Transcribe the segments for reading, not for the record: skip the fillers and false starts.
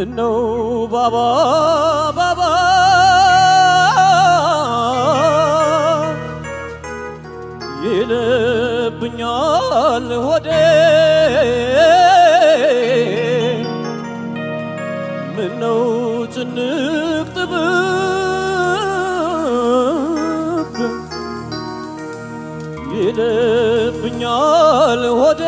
ምነው ባባ ባባ ይልብኛል ሆዴ ምነው ጭንቅ ጥብብ ይልብኛል ሆዴ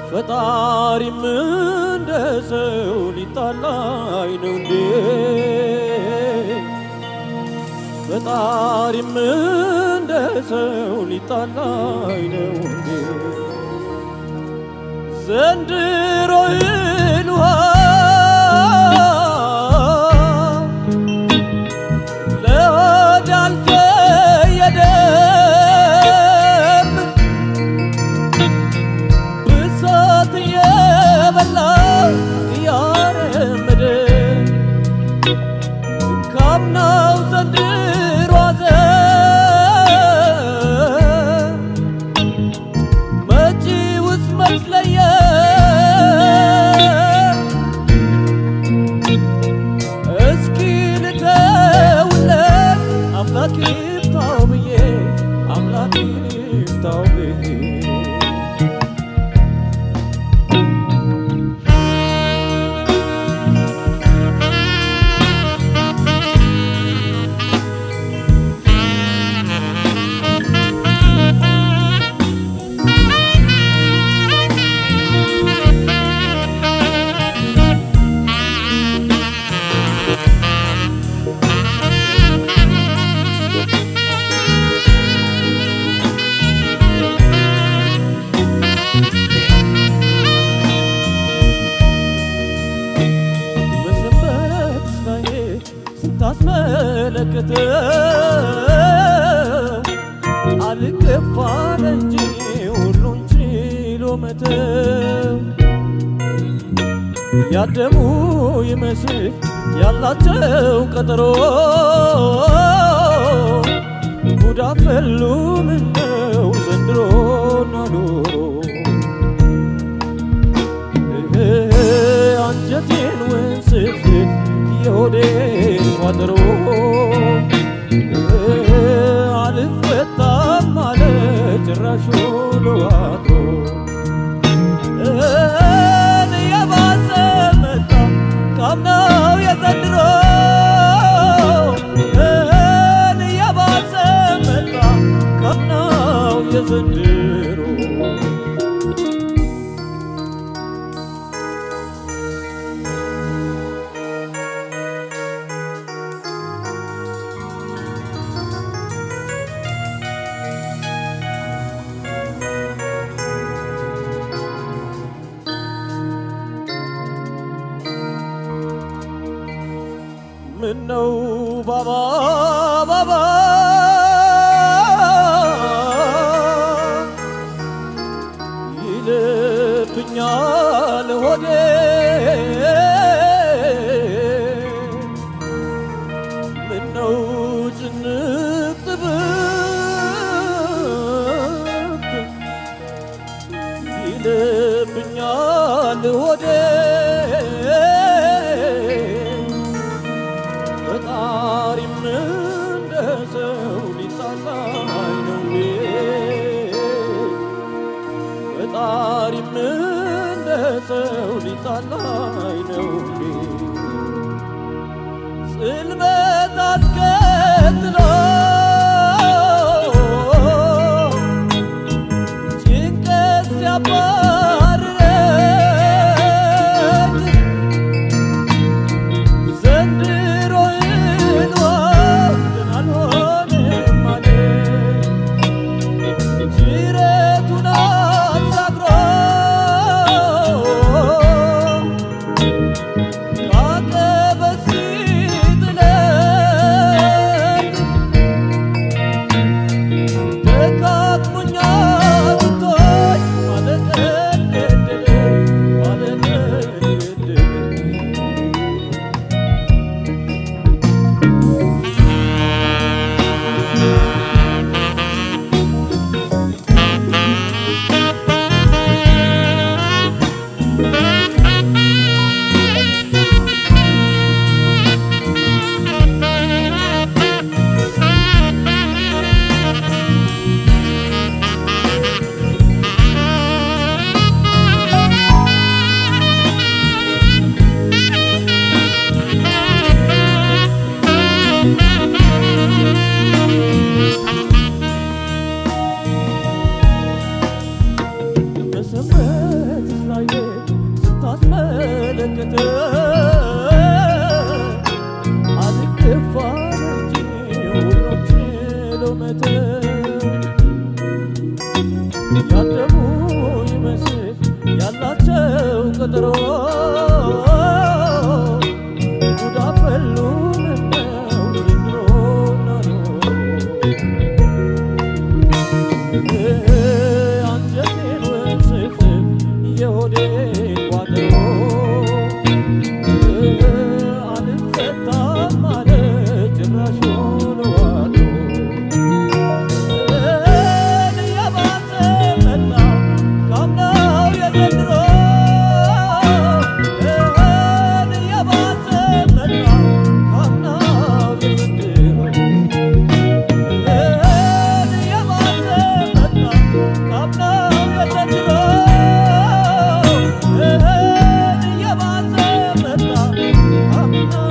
ፈጣሪም እንደ ሰው ሊጣላኝ ነው እንዴ ፈጣሪም እንደ ሰው ሊጣላኝ ነው እንዴ ዘንድሮ ውሃ ለሆድ አልፈየደም ብሶት እየበላ እያረመደ ካምናው ዘንድሮ አዘን መጪውስ መስለየ አምላክ ይፍታው ብዬ አምላክ ይፍታው ብዬ ታስመለከተው አልገፋለ እንጂ ሁሉን ችሎ መተው ያደሙ ይመስል ያላቸው ቀጠሮ ጉድ አፈሉ ምነው ዘንድሮና ዶሮ አንጀቴን ወንስፍ የሆዴን ቋጠሮ አልፈታም አለ ጭራሽ ውሎ አድሮ የባሰ መጣ ካምናው የዘንድሮ የባሰ መጣ ካምናው የዘንድሮ ምነው ባባ ባባ ይልብኛል ሆዴ ምነው ጭንቅ ጥብብ ይልብኛል ሆዴ ፈጣሪም እንደ ሰው ሊጣላኝ ነው እንዴ ፈጣሪም እንደ ሰው ሊጣላኝ ነው እንዴ ጽልመት አስከትሎ ጭንቀት ሲያባርረኝ ዘንድሮ አልሆነም አለ ጅረቱን አሳግሮ ካቀበት ሲጥለኝ ያላቸው ቀጠሮ ጉዳፈሉን ነው ዘንድሮና አንጀቴን ወስፍ የሆዴን ቋጠሮ አልፈታም አለ ጭራሹን ዋዶ እየባሰ መጣ ካምናው የዘንድሮ እየባሰ መጣ ካምናው የዘንድሮ እየባሰ መጣ ካምናው የዘንድሮ እየባሰ መጣ ካምናው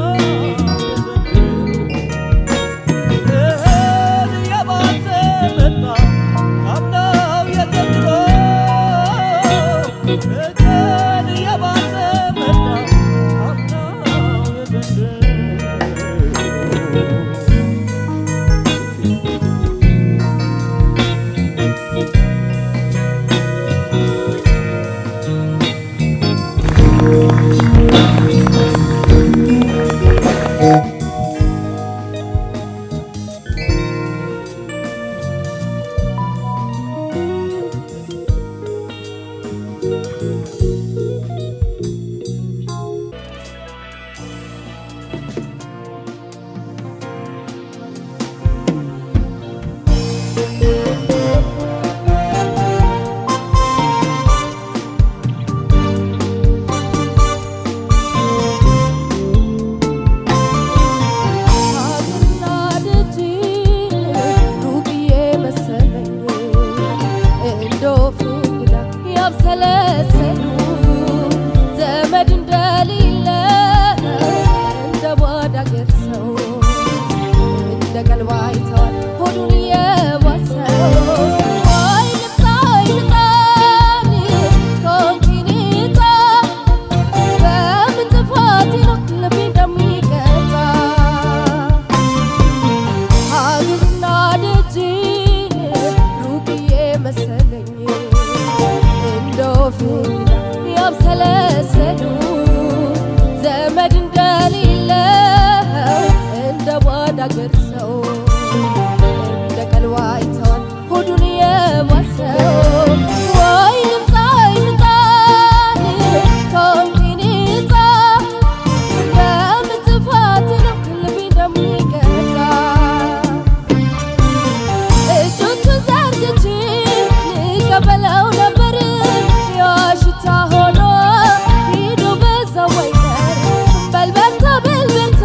በልበልታ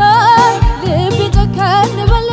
ልቤ ጨከን በል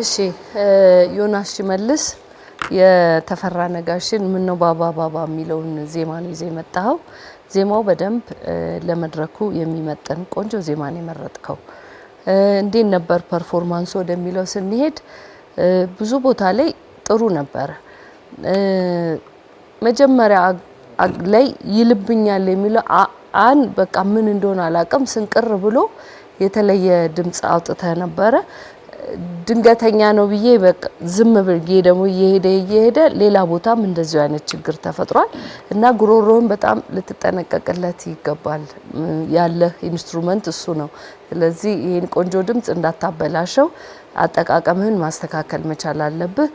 እሺ ዮናስ ሽመልስ የተፈራ ነጋሽን ምን ነው ባባ ባባ የሚለውን ዜማ ነው ይዘህ የመጣው። ዜማው በደንብ ለመድረኩ የሚመጥን ቆንጆ ዜማን የመረጥከው። እንዴት ነበር ፐርፎርማንሱ ወደሚለው ስንሄድ ብዙ ቦታ ላይ ጥሩ ነበር። መጀመሪያ ላይ ይልብኛል የሚለው በቃ ምን እንደሆነ አላቅም ስንቅር ብሎ የተለየ ድምጽ አውጥተ ነበረ። ድንገተኛ ነው ብዬ በቃ ዝም ብዬ ደግሞ እየሄደ ሌላ ቦታም እንደዚህ አይነት ችግር ተፈጥሯል እና ጉሮሮን በጣም ልትጠነቀቅለት ይገባል። ያለ ኢንስትሩመንት እሱ ነው። ስለዚህ ይሄን ቆንጆ ድምጽ እንዳታበላሸው አጠቃቀምህን ማስተካከል መቻል አለብህ።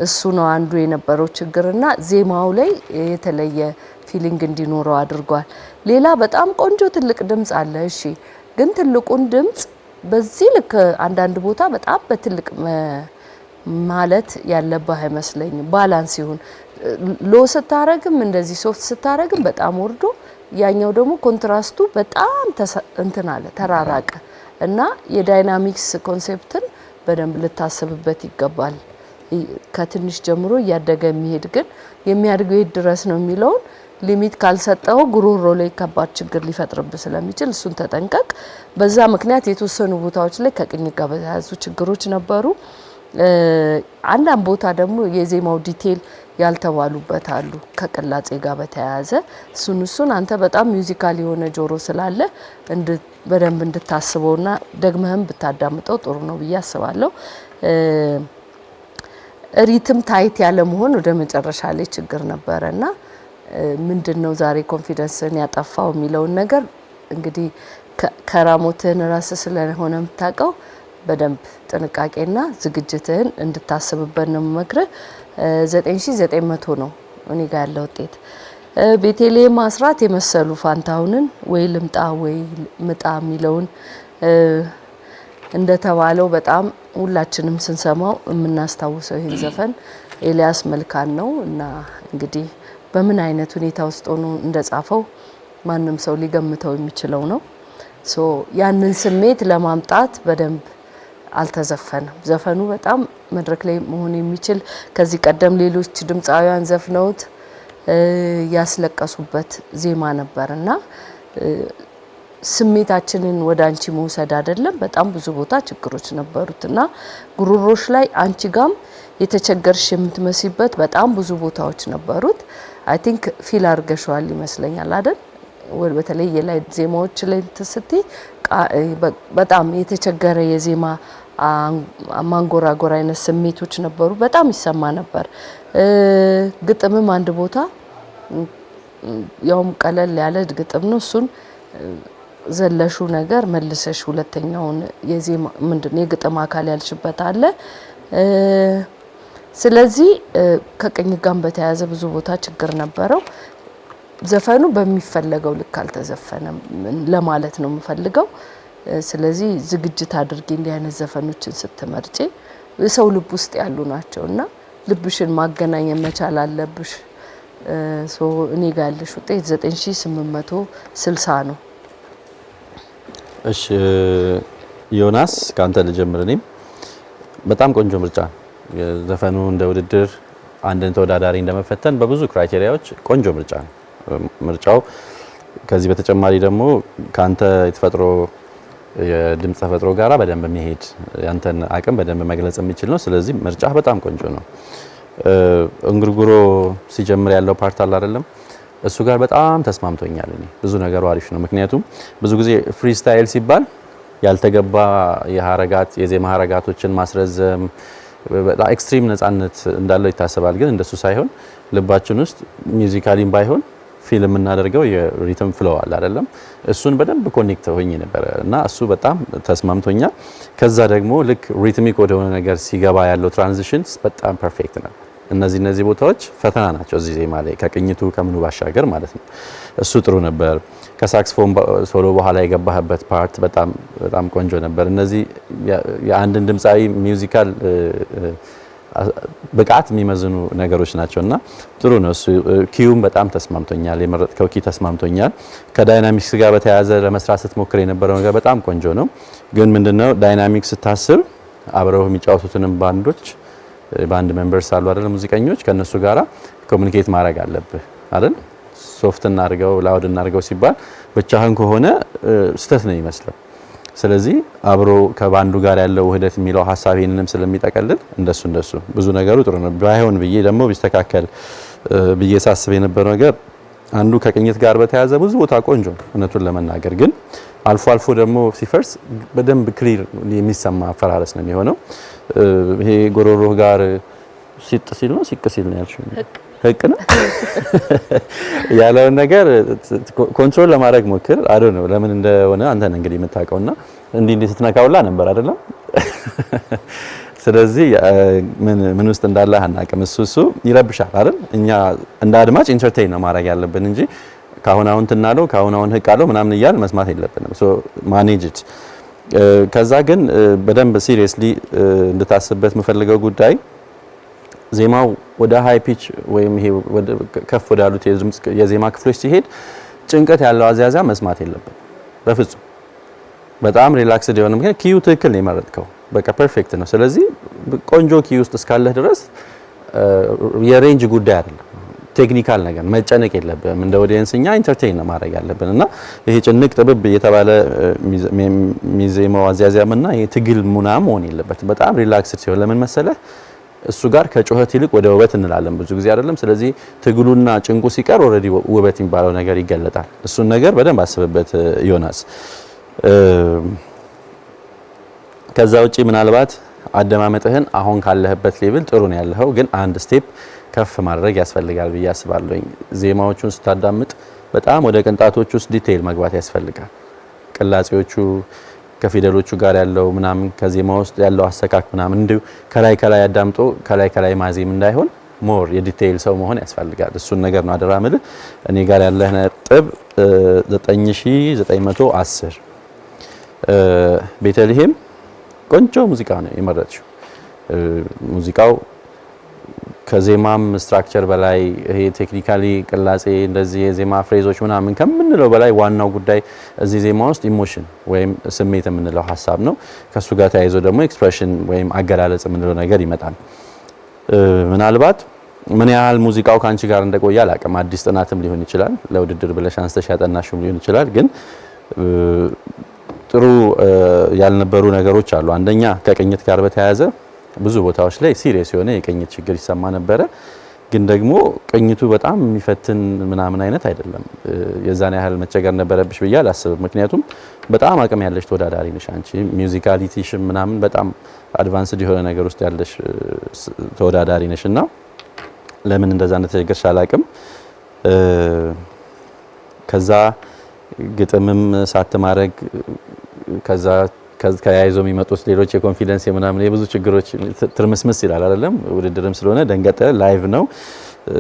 እሱ ነው አንዱ የነበረው ችግርና ዜማው ላይ የተለየ ፊሊንግ እንዲኖረው አድርጓል። ሌላ በጣም ቆንጆ ትልቅ ድምጽ አለ። እሺ ግን ትልቁን ድምጽ በዚህ ልክ አንዳንድ ቦታ በጣም በትልቅ ማለት ያለበት አይመስለኝም። ባላንስ ይሁን ሎ ስታረግም እንደዚህ ሶፍት ስታረግም በጣም ወርዶ ያኛው ደግሞ ኮንትራስቱ በጣም እንትን አለ ተራራቀ እና የዳይናሚክስ ኮንሴፕትን በደንብ ልታስብበት ይገባል። ከትንሽ ጀምሮ እያደገ የሚሄድ ግን የሚያድገው የት ድረስ ነው የሚለውን ሊሚት ካልሰጠው ጉሮሮ ላይ ከባድ ችግር ሊፈጥርብህ ስለሚችል እሱን ተጠንቀቅ። በዛ ምክንያት የተወሰኑ ቦታዎች ላይ ከቅኝት ጋር በተያያዙ ችግሮች ነበሩ። አንዳንድ ቦታ ደግሞ የዜማው ዲቴል ያልተባሉበት አሉ ከቅላጼ ጋር በተያያዘ እሱን አንተ በጣም ሚውዚካል የሆነ ጆሮ ስላለ በደንብ እንድታስበውና ደግመህም ብታዳምጠው ጥሩ ነው ብዬ አስባለሁ። ሪትም ታይት ያለ መሆን ወደ መጨረሻ ላይ ችግር ነበረና ምንድነው ዛሬ ኮንፊደንስን ያጠፋው የሚለውን ነገር እንግዲህ ከራሞትን ራስ ስለሆነ የምታውቀው በደንብ ጥንቃቄና ዝግጅትህን እንድታስብበት ነው መክረህ። 9900 ነው እኔ ጋር ያለው ውጤት። ቤቴሌም አስራት የመሰሉ ፋንታውንን ወይ ልምጣ ወይ ምጣ የሚለውን እንደተባለው በጣም ሁላችንም ስንሰማው የምናስታውሰው ይሄን ዘፈን ኤልያስ መልካን ነው እና እንግዲህ በምን አይነት ሁኔታ ውስጥ ሆኖ እንደጻፈው ማንም ሰው ሊገምተው የሚችለው ነው። ያንን ስሜት ለማምጣት በደንብ አልተዘፈነም። ዘፈኑ በጣም መድረክ ላይ መሆን የሚችል ከዚህ ቀደም ሌሎች ድምጻውያን ዘፍነውት ያስለቀሱበት ዜማ ነበርና ስሜታችንን ወደ አንቺ መውሰድ አይደለም በጣም ብዙ ቦታ ችግሮች ነበሩትና ጉሮሮሽ ላይ አንቺ ጋም የተቸገርሽ የምትመስይበት በጣም ብዙ ቦታዎች ነበሩት። አይ ቲንክ ፊል አርገሽዋል ይመስለኛል አይደል? በተለይ የላይ ዜማዎች ላይ ተስቲ በጣም የተቸገረ የዜማ ማንጎራጎራ አይነት ስሜቶች ነበሩ። በጣም ይሰማ ነበር። ግጥምም አንድ ቦታ ያውም ቀለል ያለ ግጥም ነው እሱን ዘለሹ ነገር መልሰሽ ሁለተኛውን የዜማ ምንድነው የግጥም አካል ያልሽበት አለ። ስለዚህ ከቅኝት ጋር በተያያዘ ብዙ ቦታ ችግር ነበረው። ዘፈኑ በሚፈለገው ልክ አልተዘፈነም ለማለት ነው የምፈልገው። ስለዚህ ዝግጅት አድርጊ እንዲህ አይነት ዘፈኖችን ስትመርጪ የሰው ልብ ውስጥ ያሉ ናቸውና ልብሽን ማገናኘት መቻል አለብሽ። እኔ ጋር ያለሽ ውጤት 9860 ነው። እሺ ዮናስ ካንተ ልጀምር። እኔም በጣም ቆንጆ ምርጫ ዘፈኑ እንደ ውድድር አንድን ተወዳዳሪ እንደመፈተን በብዙ ክራይቴሪያዎች ቆንጆ ምርጫ ነው። ምርጫው ከዚህ በተጨማሪ ደግሞ ካንተ የተፈጥሮ የድምጽ ተፈጥሮ ጋራ በደንብ የሚሄድ ያንተን አቅም በደንብ መግለጽ የሚችል ነው። ስለዚህ ምርጫህ በጣም ቆንጆ ነው። እንጉርጉሮ ሲጀምር ያለው ፓርት አለ አይደለም? እሱ ጋር በጣም ተስማምቶኛል። እኔ ብዙ ነገሩ አሪፍ ነው። ምክንያቱም ብዙ ጊዜ ፍሪስታይል ሲባል ያልተገባ የዜማ ሀረጋቶችን ማስረዘም በጣም ኤክስትሪም ነፃነት እንዳለው ይታሰባል። ግን እንደሱ ሳይሆን ልባችን ውስጥ ሚውዚካሊም ባይሆን ፊልም እናደርገው የሪትም ፍሎ አለ አይደለም? እሱን በደንብ ኮኔክት ሆኜ ነበር እና እሱ በጣም ተስማምቶኛል። ከዛ ደግሞ ልክ ሪትሚክ ወደሆነ ነገር ሲገባ ያለው ትራንዚሽንስ በጣም ፐርፌክት ነበር። እነዚህ ቦታዎች ፈተና ናቸው እዚህ ዜማ ላይ ከቅኝቱ ከምኑ ባሻገር ማለት ነው። እሱ ጥሩ ነበር። ከሳክስፎን ሶሎ በኋላ የገባህበት ፓርት በጣም ቆንጆ ነበር። እነዚህ የአንድን ድምፃዊ ሚውዚካል ብቃት የሚመዝኑ ነገሮች ናቸውና ጥሩ ነው። እሱ ኪዩም በጣም ተስማምቶኛል። የመረጥከው ኪ ተስማምቶኛል። ከዳይናሚክስ ጋር በተያያዘ ለመስራት ስትሞክር የነበረው ነገር በጣም ቆንጆ ነው። ግን ምንድነው ዳይናሚክስ ስታስብ አብረው የሚጫወቱትንም ባንድ ሜምበርስ አሉ አይደል? ሙዚቀኞች ከነሱ ጋራ ኮሙኒኬት ማድረግ አለብህ አይደል? ሶፍት እናድርገው ላውድ እናድርገው ሲባል ብቻህን ከሆነ ስተት ነው ይመስለው። ስለዚህ አብሮ ከባንዱ ጋር ያለው ውህደት የሚለው ሐሳብ ይሄንንም ስለሚጠቀልል እንደሱ ብዙ ነገሩ ጥሩ ነው። ባይሆን ብዬ ደግሞ ቢስተካከል ብዬ ሳስብ የነበረው ነገር አንዱ ከቅኝት ጋር በተያያዘ ብዙ ቦታ ቆንጆ እውነቱን ለመናገር ግን አልፎ ደግሞ ሲፈርስ በደንብ ክሊር የሚሰማ አፈራረስ ነው የሚሆነው። ይሄ ጎሮሮህ ጋር ሲጥ ሲል ነው ሲቅ ሲል ነው ያልሽው ህቅ ነው ያለውን ነገር ኮንትሮል ለማድረግ ሞክር። አዶ ነው ለምን እንደሆነ አንተ ነህ እንግዲህ የምታውቀውና እንዲህ ስትነካውላ ነበር አይደለም? ስለዚህ ምን ውስጥ እንዳለ አናውቅም። እሱ ይረብሻል አይደል? እኛ እንደ አድማጭ ኢንተርቴይን ነው ማድረግ ያለብን እንጂ ካሁን ትናለው ካሁን ህቅ አለው ምናምን እያል መስማት የለብንም። ሶ ማኔጅ ኢት። ከዛ ግን በደንብ ሲሪየስሊ እንድታስብበት የምፈልገው ጉዳይ ዜማው ወደ ሃይ ፒች ወይም ይሄ ከፍ ወዳሉት የዜማ ክፍሎች ሲሄድ ጭንቀት ያለው አዝያዛ መስማት የለብንም በፍጹም። በጣም ሪላክስድ የሆነ ምክንያት ኪዩ ትክክል ነው የመረጥከው፣ በቃ ፐርፌክት ነው። ስለዚህ ቆንጆ ኪዩ ውስጥ እስካለህ ድረስ የሬንጅ ጉዳይ አይደለም፣ ቴክኒካል ነገር መጨነቅ የለብንም። እንደ ኦዲየንስኛ ኢንተርቴይን ማድረግ ያለብን እና ይሄ ጭንቅ ጥብብ እየተባለ ሚዜማው አዝያዛምና ይሄ ትግል ሙናም መሆን የለበትም። በጣም ሪላክስድ ሲሆን ለምን መሰለህ እሱ ጋር ከጩኸት ይልቅ ወደ ውበት እንላለን ብዙ ጊዜ አይደለም? ስለዚህ ትግሉና ጭንቁ ሲቀር ኦሬዲ ውበት የሚባለው ነገር ይገለጣል። እሱን ነገር በደንብ አስብበት ዮናስ። ከዛ ውጪ ምናልባት አደማመጥህን አሁን ካለህበት ሌቭል ጥሩ ነው ያለኸው፣ ግን አንድ ስቴፕ ከፍ ማድረግ ያስፈልጋል ብዬ አስባለሁ። ዜማዎቹን ስታዳምጥ በጣም ወደ ቅንጣቶች ውስጥ ዲቴይል መግባት ያስፈልጋል። ቅላጼዎቹ ከፊደሎቹ ጋር ያለው ምናምን ከዜማ ውስጥ ያለው አሰካክ ምናምን እንዲሁ ከላይ አዳምጦ ከላይ ማዜም እንዳይሆን ሞር የዲቴይል ሰው መሆን ያስፈልጋል። እሱን ነገር ነው አደራ ምልህ። እኔ ጋር ያለህ ነጥብ 9910። ቤተልሔም ቆንጆ ሙዚቃ ነው የመረጥሽው። ሙዚቃው ከዜማም ስትራክቸር በላይ ይሄ ቴክኒካሊ ቅላጼ እንደዚህ የዜማ ፍሬዞች ምናምን ከምንለው በላይ ዋናው ጉዳይ እዚህ ዜማ ውስጥ ኢሞሽን ወይም ስሜት የምንለው ሀሳብ ነው። ከሱ ጋር ተያይዞ ደግሞ ኤክስፕሬሽን ወይም አገላለጽ የምንለው ነገር ይመጣል። ምናልባት ምን ያህል ሙዚቃው ካንቺ ጋር እንደቆየ አላውቅም። አዲስ ጥናትም ሊሆን ይችላል፣ ለውድድር ብለሽ አንስተሽ ያጠናሽም ሊሆን ይችላል። ግን ጥሩ ያልነበሩ ነገሮች አሉ። አንደኛ ከቅኝት ጋር በተያያዘ ብዙ ቦታዎች ላይ ሲሪየስ የሆነ የቅኝት ችግር ይሰማ ነበረ። ግን ደግሞ ቅኝቱ በጣም የሚፈትን ምናምን አይነት አይደለም። የዛን ያህል መቸገር ነበረብሽ ብዬ አላስብም። ምክንያቱም በጣም አቅም ያለሽ ተወዳዳሪ ነሽ አንቺ። ሚውዚካሊቲሽ ምናምን በጣም አድቫንስድ የሆነ ነገር ውስጥ ያለሽ ተወዳዳሪ ነሽና ለምን እንደዛ እንደተቸገርሽ አላቅም። ከዛ ግጥምም ሳትማረግ ከዛ ከያይዞ የሚመጡት ሌሎች የኮንፊደንስ የምናምን የብዙ ችግሮች ትርምስምስ ይላል አይደለም? ውድድርም ስለሆነ ደንገጠ ላይቭ ነው።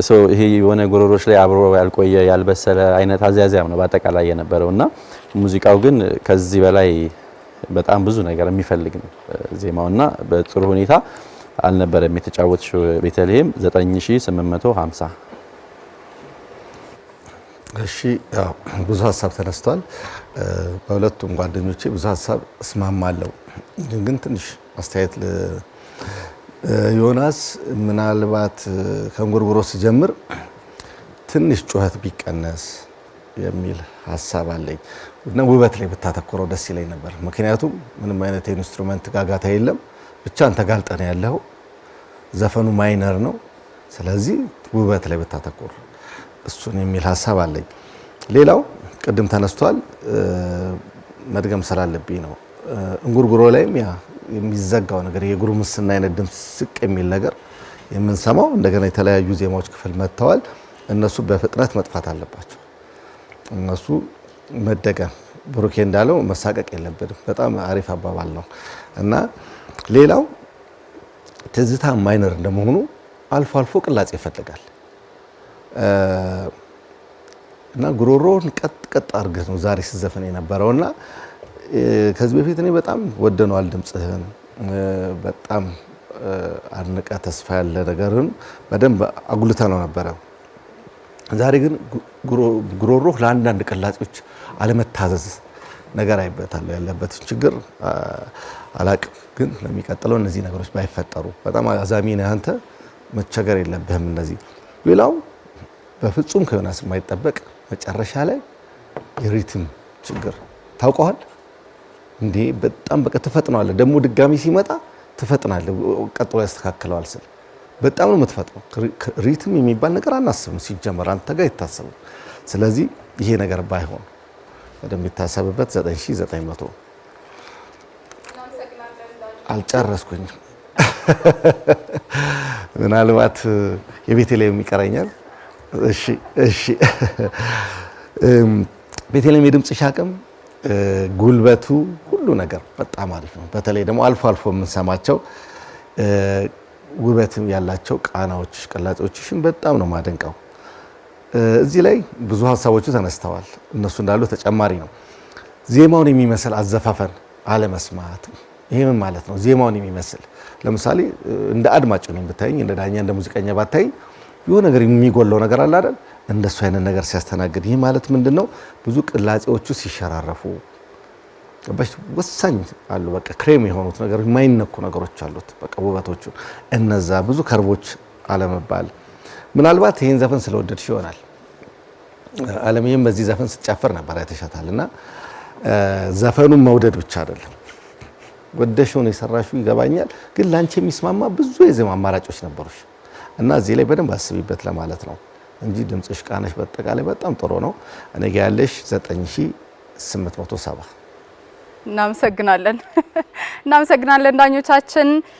ሶ ይሄ የሆነ ጎሮሮች ላይ አብሮ ያልቆየ ያልበሰለ አይነት አዝያዝያም ነው በአጠቃላይ የነበረውና ሙዚቃው ግን ከዚህ በላይ በጣም ብዙ ነገር የሚፈልግ ነው ዜማውና በጥሩ ሁኔታ አልነበረም የተጫወተው። ቤተልሔም 9850። እሺ ያው ብዙ ሀሳብ ተነስቷል። በሁለቱም ጓደኞቼ ብዙ ሀሳብ እስማማለሁ። ግን ትንሽ አስተያየት ዮናስ ምናልባት ከእንጉርጉሮ ሲጀምር ትንሽ ጩኸት ቢቀነስ የሚል ሀሳብ አለኝ እና ውበት ላይ ብታተኮረው ደስ ይለኝ ነበር። ምክንያቱም ምንም አይነት ኢንስትሩመንት ጋጋታ የለም፣ ብቻ አንተ ጋልጠን ያለው ዘፈኑ ማይነር ነው። ስለዚህ ውበት ላይ ብታተኮር እሱን የሚል ሀሳብ አለኝ። ሌላው ቅድም ተነስቷል መድገም ስላለብኝ ነው። እንጉርጉሮ ላይም ያ የሚዘጋው ነገር የጉርምስና አይነት ድምፅ ስቅ የሚል ነገር የምንሰማው እንደገና የተለያዩ ዜማዎች ክፍል መጥተዋል። እነሱ በፍጥነት መጥፋት አለባቸው። እነሱ መደገም ብሩኬ እንዳለው መሳቀቅ የለብንም። በጣም አሪፍ አባባል ነው እና ሌላው ትዝታ ማይነር እንደመሆኑ አልፎ አልፎ ቅላጼ ይፈልጋል እና ጉሮሮን ቀጥ አድርገህ ነው ዛሬ ሲዘፈን የነበረውና ከዚህ በፊት እኔ በጣም ወደነዋል ድምጽህን በጣም አድንቀ ተስፋ ያለ ነገርን በደንብ አጉልተ ነው ነበረ። ዛሬ ግን ጉሮሮ ለአንዳንድ ቅላጼዎች አለመታዘዝ ነገር አይበታል። ያለበት ችግር አላቅም፣ ግን ለሚቀጥለው እነዚህ ነገሮች ባይፈጠሩ በጣም አዛሚ ነህ አንተ፣ መቸገር የለብህም እነዚህ። ሌላው በፍጹም ከዮናስ የማይጠበቅ መጨረሻ ላይ የሪትም ችግር ታውቀዋል እንዴ? በጣም በቃ ትፈጥነዋለህ፣ ደግሞ ድጋሚ ሲመጣ ትፈጥናለህ፣ ቀጥሎ ያስተካክለዋል ስል በጣም ነው የምትፈጥነው። ሪትም የሚባል ነገር አናስብም ሲጀመር አንተ ጋር ይታሰብ። ስለዚህ ይሄ ነገር ባይሆን በደንብ ይታሰብበት። 9900 አልጨረስኩኝም። ምናልባት የቤተልሔም ይቀረኛል። እሺ ቤተልሔም የድምጽሽ አቅም ጉልበቱ ሁሉ ነገር በጣም አሪፍ ነው። በተለይ ደግሞ አልፎ አልፎ የምንሰማቸው ውበት ያላቸው ቃናዎች ቅላጼዎችሽን በጣም ነው ማደንቀው። እዚህ ላይ ብዙ ሀሳቦቹ ተነስተዋል። እነሱ እንዳሉ ተጨማሪ ነው። ዜማውን የሚመስል አዘፋፈን አለመስማት። ይሄ ምን ማለት ነው? ዜማውን የሚመስል ለምሳሌ እንደ አድማጭ ነው ብታይኝ፣ እንደ ዳኛ እንደ ሙዚቀኛ ባታይኝ የሆነ ነገር የሚጎለው ነገር አለ አይደል? እንደሱ አይነት ነገር ሲያስተናግድ ይሄ ማለት ምንድነው? ብዙ ቅላጼዎቹ ሲሸራረፉ በቃ ወሳኝ አሉ። በቃ ክሬም የሆኑት ነገር የማይነኩ ነገሮች አሉት። በቃ ውበቶቹ እነዛ ብዙ ከርቦች አለመባል። ምናልባት ይሄን ዘፈን ስለወደድሽ ይሆናል። አለምዬም በዚህ ዘፈን ስትጨፍር ነበር አይተሻታልና ዘፈኑን መውደድ ብቻ አይደለም ወደሽው ነው የሰራሽው ይገባኛል። ግን ላንቺ የሚስማማ ብዙ የዜማ አማራጮች ነበሩሽ እና እዚህ ላይ በደንብ አስቢበት ለማለት ነው እንጂ ድምጽሽ ቃነሽ በአጠቃላይ በጣም ጥሩ ነው። እኔ ጋር ያለሽ 9870። እናመሰግናለን ዳኞቻችን።